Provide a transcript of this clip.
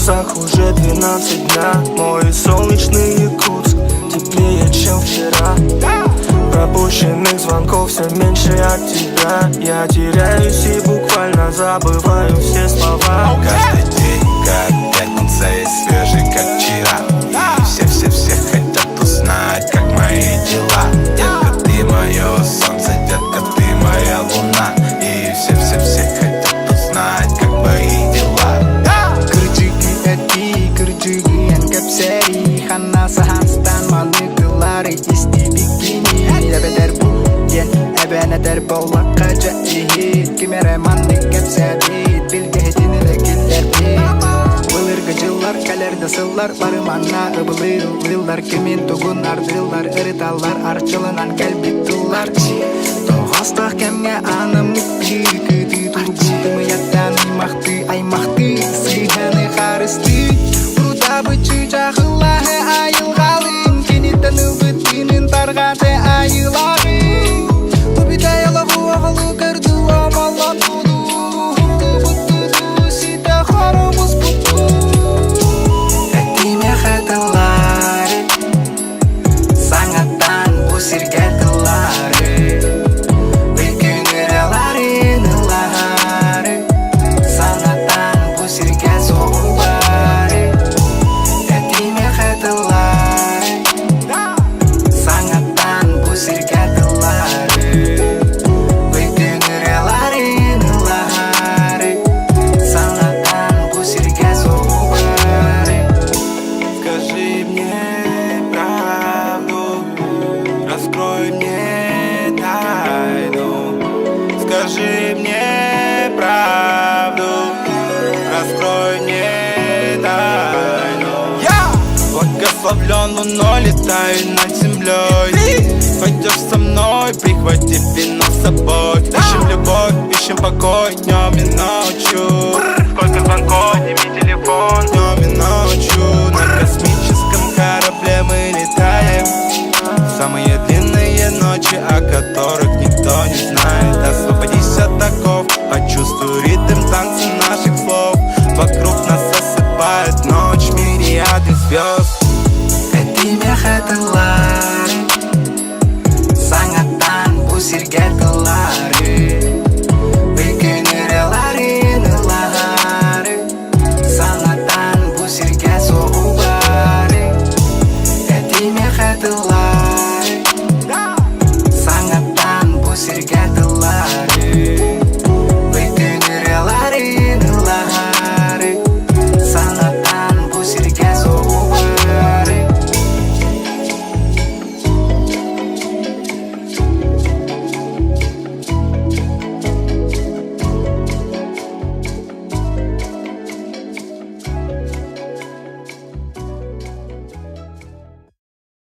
часах уже 12 дня. Мой солнечный Якутск теплее, чем вчера. Пропущенных звонков все меньше от тебя. Я теряюсь и буквально забываю все слова. Каждый день как пятница и свежий как вчера. И все хотят узнать, как мои дела. Детка, ты мое солнце, детка, ты моя луна. И все хотят узнать, как мои дела. Kırcığı etki, kırcığı en köpseri. Hanna sahanstan manıkları istibik bini. Ebeder bu, yen eben eder bollak kaca ihit. Kimere mandık köpseri, bilge hedinile killer bit. Gıcıllar, kalerde sıllar, barımanna ıbılır. Kimin tugun ardırlar, ırıtallar, arçılınan kalbitullar. Toğastaq kemge anım bir kıdı turgutımı yattan aymaktı, sihani karıstı. Burada bıçı cahıllahe ayılgalım, kini tanıbıt kinin targate ayılarım. Bu bidayalı huağılı kırdı amalan bulu. Hıttı sida harımız butu. Etime hataları, sangattan bu sirketaları. Скажи мне правду, раскрой мне тайну. Скажи мне правду, раскрой мне тайну. Я благословлен луной, летаю над землей. Пойдешь со мной, прихвати вино с собой. Ищем любовь, ищем покой днем и ночью.